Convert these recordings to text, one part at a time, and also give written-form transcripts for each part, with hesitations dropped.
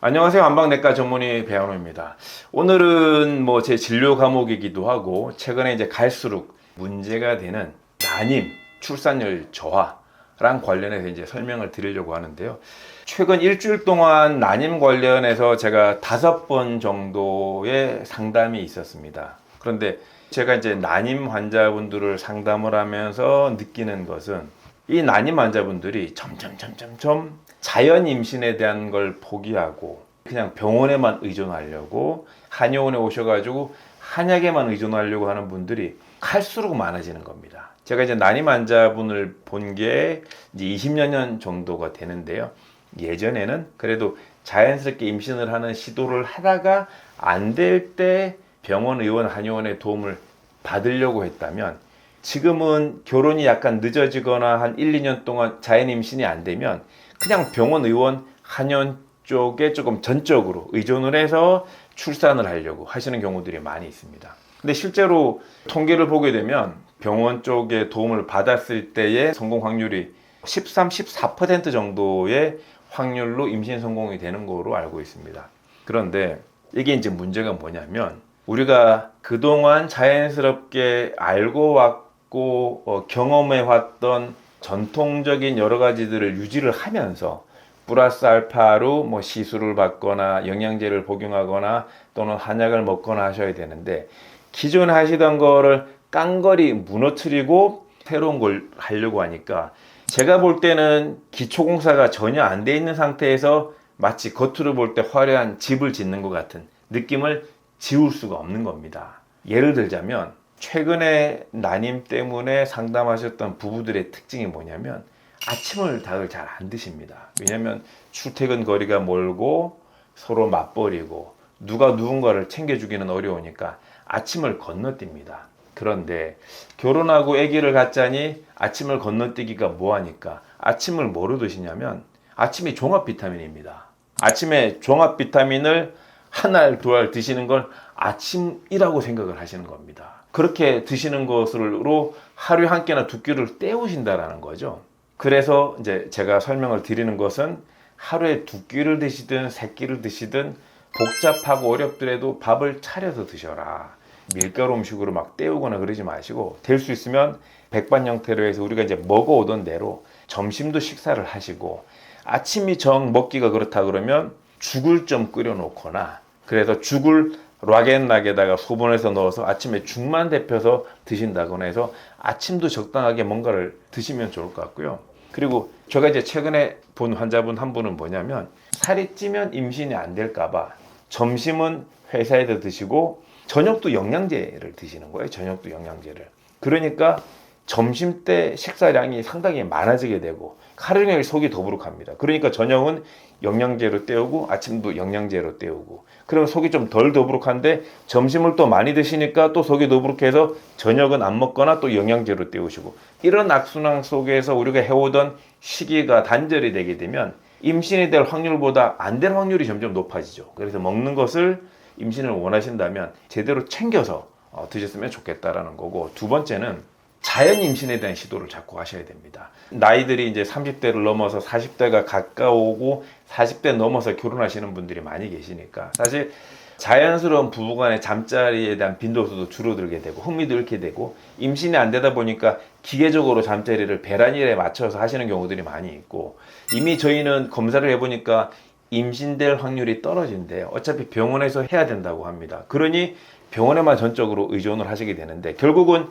안녕하세요. 안방내과 전문의 배현우입니다. 오늘은 제 진료 과목이기도 하고 최근에 이제 갈수록 문제가 되는 난임, 출산율 저하랑 관련해서 이제 설명을 드리려고 하는데요. 최근 일주일 동안 난임 관련해서 제가 5번 정도의 상담이 있었습니다. 그런데 제가 이제 난임 환자분들을 상담을 하면서 느끼는 것은 이 난임 환자분들이 점점 자연 임신에 대한 걸 포기하고 그냥 병원에만 의존하려고 한의원에 오셔가지고 한약에만 의존하려고 하는 분들이 갈수록 많아지는 겁니다. 제가 이제 난임 환자분을 본 게 이제 20여 년 정도가 되는데요. 예전에는 그래도 자연스럽게 임신을 하는 시도를 하다가 안 될 때 병원, 의원, 한의원의 도움을 받으려고 했다면 지금은 결혼이 약간 늦어지거나 한 1, 2년 동안 자연 임신이 안 되면 그냥 병원, 의원, 한의원 쪽에 조금 전적으로 의존을 해서 출산을 하려고 하시는 경우들이 많이 있습니다. 근데 실제로 통계를 보게 되면 병원 쪽에 도움을 받았을 때의 성공 확률이 13, 14% 정도의 확률로 임신 성공이 되는 거로 알고 있습니다. 그런데 이게 이제 문제가 뭐냐면 우리가 그동안 자연스럽게 알고 왔고 경험해 왔던 전통적인 여러 가지들을 유지를 하면서 플러스 알파로 시술을 받거나 영양제를 복용하거나 또는 한약을 먹거나 하셔야 되는데 기존에 하시던 거를 깡거리 무너뜨리고 새로운 걸 하려고 하니까 제가 볼 때는 기초공사가 전혀 안 돼 있는 상태에서 마치 겉으로 볼 때 화려한 집을 짓는 것 같은 느낌을 지울 수가 없는 겁니다. 예를 들자면 최근에 난임 때문에 상담하셨던 부부들의 특징이 뭐냐면 아침을 닭을 잘 안 드십니다. 왜냐하면 출퇴근 거리가 멀고 서로 맞벌이고 누가 누군가를 챙겨주기는 어려우니까 아침을 건너뜁니다. 그런데 결혼하고 아기를 갖자니 아침을 건너뛰기가 뭐하니까 아침을 뭐로 드시냐면 아침이 종합 비타민입니다. 아침에 종합 비타민을 한 알, 두 알 드시는 걸 아침이라고 생각을 하시는 겁니다. 그렇게 드시는 것으로 하루에 한 끼나 두 끼를 때우신다라는 거죠. 그래서 이제 제가 설명을 드리는 것은 하루에 두 끼를 드시든 세 끼를 드시든 복잡하고 어렵더라도 밥을 차려서 드셔라. 밀가루 음식으로 막 때우거나 그러지 마시고 될 수 있으면 백반 형태로 해서 우리가 이제 먹어오던 대로 점심도 식사를 하시고 아침이 정 먹기가 그렇다 그러면 죽을 좀 끓여 놓거나 그래서 죽을 락앤락에다가 소분해서 넣어서 아침에 죽만 데펴서 드신다거나 해서 아침도 적당하게 뭔가를 드시면 좋을 것 같고요. 그리고 제가 이제 최근에 본 환자분 한 분은 뭐냐면 살이 찌면 임신이 안 될까봐 점심은 회사에서 드시고 저녁도 영양제를 드시는 거예요. 저녁도 영양제를. 그러니까 점심 때 식사량이 상당히 많아지게 되고 하루 종일 속이 더부룩합니다. 그러니까 저녁은 영양제로 때우고 아침도 영양제로 때우고 그러면 속이 좀 덜 더부룩한데 점심을 또 많이 드시니까 또 속이 더부룩해서 저녁은 안 먹거나 또 영양제로 때우시고 이런 악순환 속에서 우리가 해오던 시기가 단절이 되게 되면 임신이 될 확률보다 안 될 확률이 점점 높아지죠. 그래서 먹는 것을 임신을 원하신다면 제대로 챙겨서 드셨으면 좋겠다라는 거고 두 번째는 자연 임신에 대한 시도를 자꾸 하셔야 됩니다. 나이들이 이제 30대를 넘어서 40대가 가까우고 40대 넘어서 결혼하시는 분들이 많이 계시니까 사실 자연스러운 부부간의 잠자리에 대한 빈도수도 줄어들게 되고 흥미도 잃게 되고 임신이 안 되다 보니까 기계적으로 잠자리를 배란일에 맞춰서 하시는 경우들이 많이 있고 이미 저희는 검사를 해보니까 임신될 확률이 떨어진대요. 어차피 병원에서 해야 된다고 합니다. 그러니 병원에만 전적으로 의존을 하시게 되는데 결국은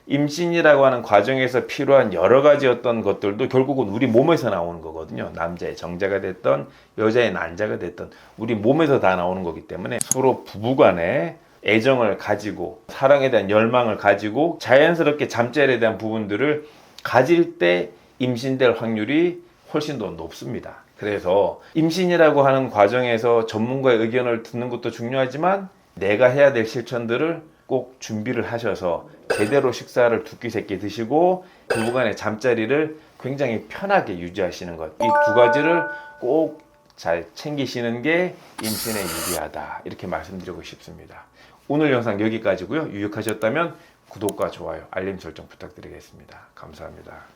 임신이라고 하는 과정에서 필요한 여러 가지 어떤 것들도 결국은 우리 몸에서 나오는 거거든요. 남자의 정자가 됐던 여자의 난자가 됐던 우리 몸에서 다 나오는 거기 때문에 서로 부부간에 애정을 가지고 사랑에 대한 열망을 가지고 자연스럽게 잠자리에 대한 부분들을 가질 때 임신될 확률이 훨씬 더 높습니다. 그래서 임신이라고 하는 과정에서 전문가의 의견을 듣는 것도 중요하지만 내가 해야 될 실천들을 꼭 준비를 하셔서 제대로 식사를 두 끼 세 끼 드시고 부부간의 잠자리를 굉장히 편하게 유지하시는 것 이 두 가지를 꼭 잘 챙기시는 게 임신에 유리하다 이렇게 말씀드리고 싶습니다. 오늘 영상 여기까지고요. 유익하셨다면 구독과 좋아요 알림 설정 부탁드리겠습니다. 감사합니다.